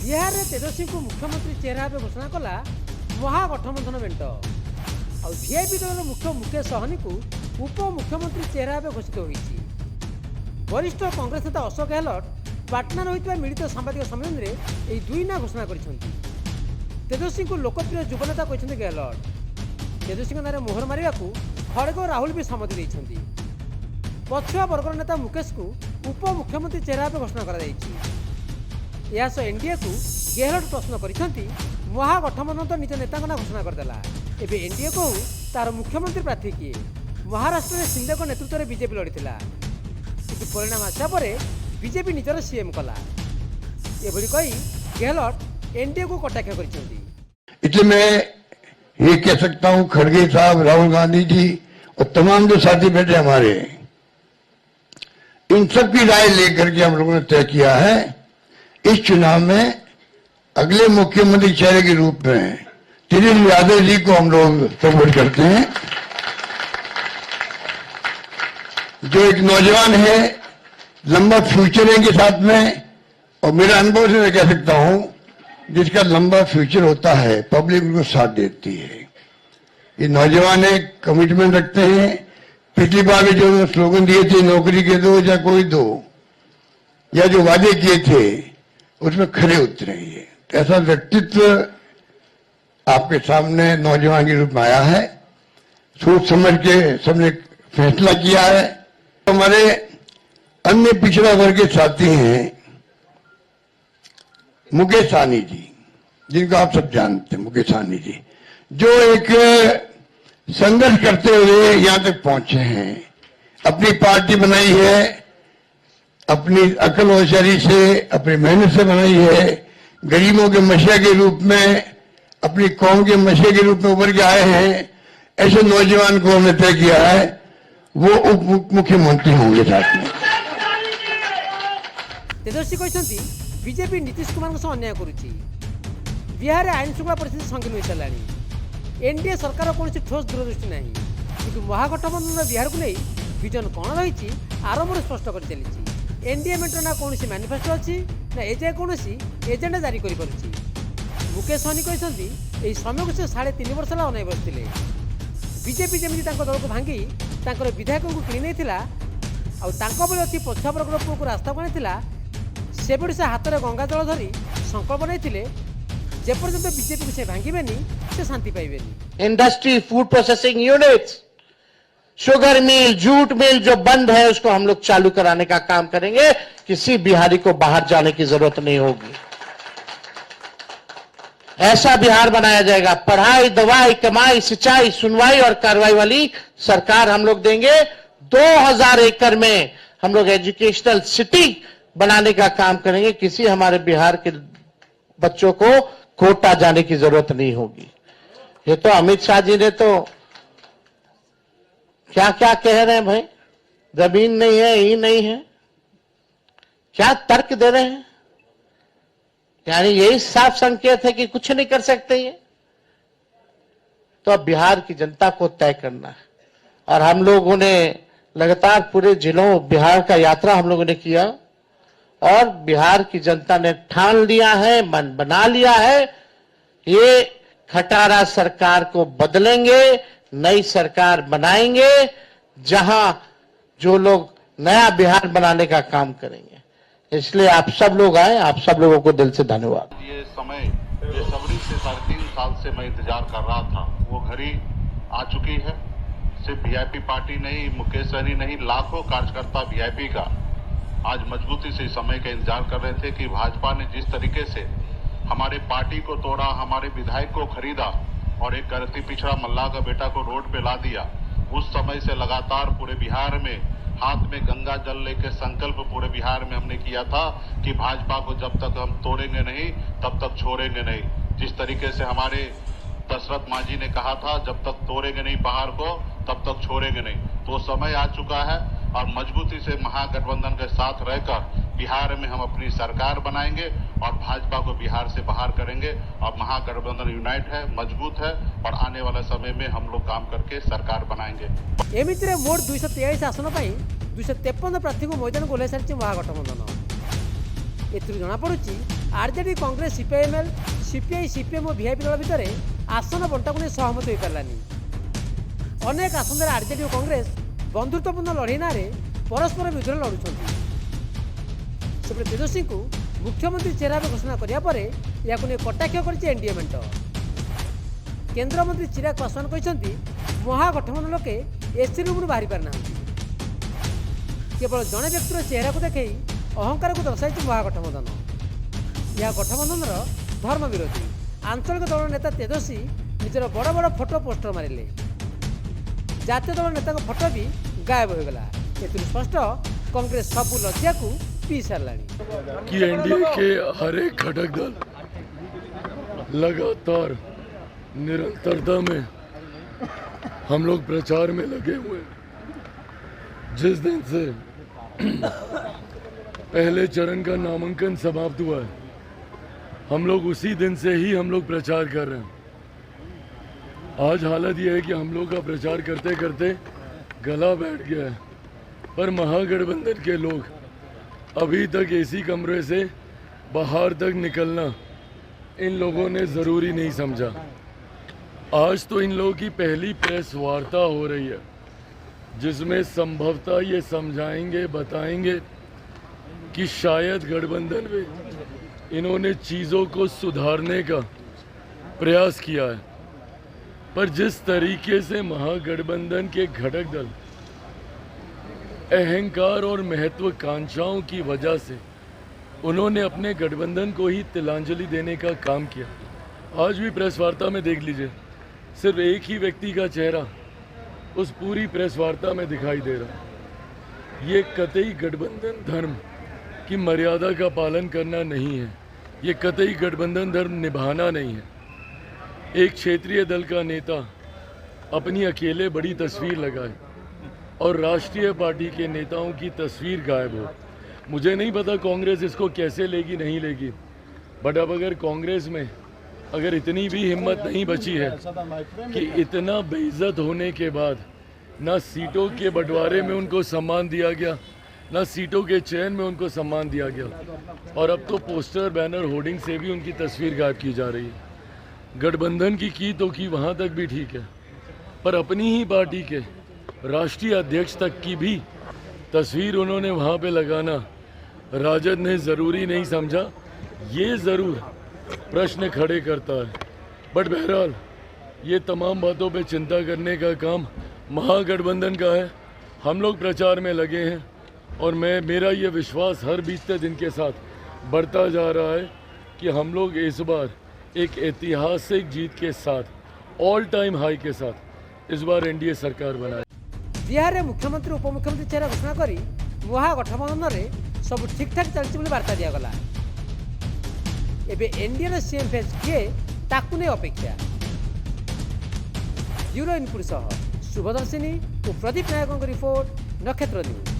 बिहार में तेजस्वी को मुख्यमंत्री चेहरा भाव घोषणा कला महागठबंधन मेट आ वीआईपी दल मुख्य मुकेश सहनी को उप मुख्यमंत्री चेहरा भाव घोषित होती। वरिष्ठ कांग्रेस नेता अशोक गहलोत पाटना होता मिलित सांबादिक सम्मेलन में यह दुई ना घोषणा कर तेजस्वी को लोकप्रिय युवनेता कहते गहलोत। तेजस्वी नारे मोहर मारे खड़ग राहुल भी सम्मति देते। पछुआ वर्गर नेता मुकेश को उप मुख्यमंत्री चेहरा भाव घोषणा कर एनडीए को गहलोत प्रश्न कर महागठबंधन तो निज नेता ना घोषणा करदेला एवं एनडीए को तार मुख्यमंत्री प्रार्थी किए। महाराष्ट्र में शिंदे को नेतृत्व में बीजेपी लड़ीला कि परिणाम आसा पर बीजेपी निजर सीएम कला एभली कही गहलोत एनडीए को कटाक्ष कर। इसलिए मैं ये कह सकता हूं खड़गे साहब, राहुल गांधी जी और तमाम जो साथी बैठे हमारे, इन सबकी राय लेकर के हम लोगों ने तय किया है इस चुनाव में अगले मुख्यमंत्री चेहरे के रूप में तेजस्वी यादव जी को हम लोग सपोर्ट करते हैं। जो एक नौजवान है, लंबा फ्यूचर है इनके साथ में, और मेरा अनुभव से मैं कह सकता हूं जिसका लंबा फ्यूचर होता है पब्लिक उनको साथ देती है। ये नौजवान है, कमिटमेंट रखते हैं। पिछली बार भी जो स्लोगन दिए थे नौकरी के दो या कोई दो, या जो वादे किए थे उसमें खरे उतरे। ये ऐसा व्यक्तित्व आपके सामने नौजवान के रूप में आया है। सोच समझ के सबने फैसला किया है। हमारे अन्य पिछड़ा वर्ग के साथी हैं मुकेश सहनी जी, जिनको आप सब जानते हैं। मुकेश सहनी जी जो एक संघर्ष करते हुए यहां तक पहुंचे हैं, अपनी पार्टी बनाई है, अपनी अकल होशियारी से, अपनी मेहनत से बनाई है। गरीबों के मसीहा के रूप में, अपनी कौम के मसीहा के रूप में उभर के आए हैं। ऐसे नौजवान को हमने तय किया है वो उप मुख्यमंत्री होंगे साथ में। तेजस्वी कहते बीजेपी नीतीश कुमार को अन्याय करुच्ची। बिहार में आईन श्रृंखला परिस्थिति संगीन हो सारे। एनडीए सरकार कौन ठोस दूरदृष्टि ना कि महागठबंधन बिहार को नहीं विजन कौन रही आरंभ स्पष्ट कर चली। एनडीए मेटर ना कौन मैनिफेस्टो अच्छी ना एजाए कौन एजेंडा जारी कर। मुकेश सहनी कहते यही समय को से 3.5 वर्ष है अनाई बसते। बीजेपी जमी दल को भांगी विधायकों को किणी नहीं अति पछुआ वर्ग पुओ को रास्ता बनाई से से हाथ में गंगा जल धरी संकल्प नहीं जेपर्यंत बीजेपी को से भांगेनि से शांति पाइबे। Industry, food processing units, sugar mill, jute mill जो बंद है उसको हम लोग चालू कराने का काम करेंगे। किसी बिहारी को बाहर जाने की जरूरत नहीं होगी। ऐसा बिहार बनाया जाएगा। पढ़ाई, दवाई, कमाई, सिंचाई, सुनवाई और कार्रवाई वाली सरकार हम लोग देंगे। 2000 एकड़ में हम लोग एजुकेशनल सिटी बनाने का काम करेंगे। किसी हमारे बिहार के बच्चों को कोटा जाने की जरूरत नहीं होगी। ये तो अमित शाह जी ने तो क्या क्या कह रहे हैं भाई, जमीन नहीं है, ही नहीं है, क्या तर्क दे रहे हैं। यानी यही साफ संकेत है कि कुछ नहीं कर सकते ये। तो अब बिहार की जनता को तय करना है। और हम लोगों ने लगातार पूरे जिलों बिहार का यात्रा हम लोगों ने किया और बिहार की जनता ने ठान लिया है, मन बना लिया है, ये खटारा सरकार को बदलेंगे, नई सरकार बनाएंगे जहां जो लोग नया बिहार बनाने का काम करेंगे। इसलिए आप सब लोग आए, आप सब लोगों को दिल से धन्यवाद। ये समय बेसब्री से 3.5 साल से मैं इंतजार कर रहा था, वो घड़ी आ चुकी है। सिर्फ वीआईपी पार्टी नहीं, मुकेश सहनी नहीं, लाखों कार्यकर्ता वीआईपी का आज मजबूती से समय का इंतजार कर रहे थे कि भाजपा ने जिस तरीके से हमारे पार्टी को तोड़ा, हमारे विधायक को खरीदा और एक गलती पिछड़ा मल्लाह का बेटा को रोड पे ला दिया। उस समय से लगातार पूरे बिहार में हाथ में गंगा जल लेकर संकल्प पूरे बिहार में हमने किया था कि भाजपा को जब तक हम तोड़ेंगे नहीं तब तक छोड़ेंगे नहीं। जिस तरीके से हमारे दशरथ मांझी ने कहा था, जब तक तोड़ेंगे नहीं पहाड़ को तब तक छोड़ेंगे नहीं। तो समय आ चुका है और मजबूती से महागठबंधन के साथ रहकर बिहार में हम अपनी सरकार बनाएंगे और भाजपा को बिहार से बाहर करेंगे। और महागठबंधन यूनाइट है, मजबूत है और आने वाला समय में हम लोग काम करके सरकार बनाएंगे। एमितिरे मोट 243 आसन 253 प्रार्थी को मैदान को ओह्लाई सारी महागठबंधन। एथुरु जना पड़ुछि RJD Congress CPIML CPI CPM और वीआईपी दल भितर आसन बंटा को नहीं सहमत हो पारानी। अनेक आसन आरजेडी और कांग्रेस बंधुत्वपूर्ण लड़ाई ना परस्पर विरुद्ध लड़ुंट। सेपटे तेजस्वी को मुख्यमंत्री चेहरा घोषणा करने पर यह कटाक्ष कर एनडीए मेंट। केंद्रमंत्री चिराग पासवान कहते महागठबंधन लोके एसी रूम बाहरी पारना केवल जड़े व्यक्तिर चेहरा को देख अहंकार को दर्शाई महागठबंधन। यह गठबंधन धर्म विरोधी आंचलिक दल नेता तेजस्वी निजर बड़ बड़ फोटो पोस्टर मारे। जातीय दल नेता फोटो भी गायब हो गला। स्पष्ट कांग्रेस सबू लज्जा को पी सारा कि एनडीए के हर एक घटक दल लगातार निरंतरता में हम लोग प्रचार में लगे हुए। जिस दिन से पहले चरण का नामांकन समाप्त हुआ है, हम लोग उसी दिन से ही हम लोग प्रचार कर रहे हैं। आज हालत यह है कि हम लोग का प्रचार करते करते गला बैठ गया है, पर महागठबंधन के लोग अभी तक एसी कमरे से बाहर तक निकलना इन लोगों ने ज़रूरी नहीं समझा। आज तो इन लोगों की पहली प्रेस वार्ता हो रही है, जिसमें संभवतः ये समझाएंगे, बताएंगे कि शायद गठबंधन में इन्होंने चीज़ों को सुधारने का प्रयास किया है। पर जिस तरीके से महागठबंधन के घटक दल अहंकार और महत्वाकांक्षाओं की वजह से उन्होंने अपने गठबंधन को ही तिलांजलि देने का काम किया। आज भी प्रेस वार्ता में देख लीजिए, सिर्फ एक ही व्यक्ति का चेहरा उस पूरी प्रेस वार्ता में दिखाई दे रहा। ये कतई गठबंधन धर्म की मर्यादा का पालन करना नहीं है, ये कतई गठबंधन धर्म निभाना नहीं है। एक क्षेत्रीय दल का नेता अपनी अकेले बड़ी तस्वीर लगाए और राष्ट्रीय पार्टी के नेताओं की तस्वीर गायब हो। मुझे नहीं पता कांग्रेस इसको कैसे लेगी, नहीं लेगी, बट अब अगर कांग्रेस में अगर इतनी भी हिम्मत नहीं बची है कि इतना बेइज्जत होने के बाद ना सीटों के बंटवारे में उनको सम्मान दिया गया, ना सीटों के चयन में उनको सम्मान दिया गया, और अब तो पोस्टर बैनर होर्डिंग से भी उनकी तस्वीर गायब की जा रही है। गठबंधन की तो की वहाँ तक भी ठीक है, पर अपनी ही पार्टी के राष्ट्रीय अध्यक्ष तक की भी तस्वीर उन्होंने वहाँ पे लगाना राजद ने ज़रूरी नहीं समझा। ये ज़रूर प्रश्न खड़े करता है, बट बहरहाल ये तमाम बातों पे चिंता करने का काम महागठबंधन का है। हम लोग प्रचार में लगे हैं और मेरा ये विश्वास हर बीतते दिन के साथ बढ़ता जा रहा है कि हम लोग इस बार एक ऐतिहासिक जीत के साथ ऑल टाइम हाई के साथ इस बार एनडीए सरकार बनाए। बिहार में मुख्यमंत्री उपमुख्यमंत्री चेहरा घोषणा करी महागठबंधन में सब ठीक ठाक चलती वार्ता दिगला। एबे एनडीए सीएम फेज किए ताकू नहीं अपेक्षा। ब्यूरो इनपुट सह शुभदर्शिनी और प्रदीप नायकों रिपोर्ट, नक्षत्र न्यूज।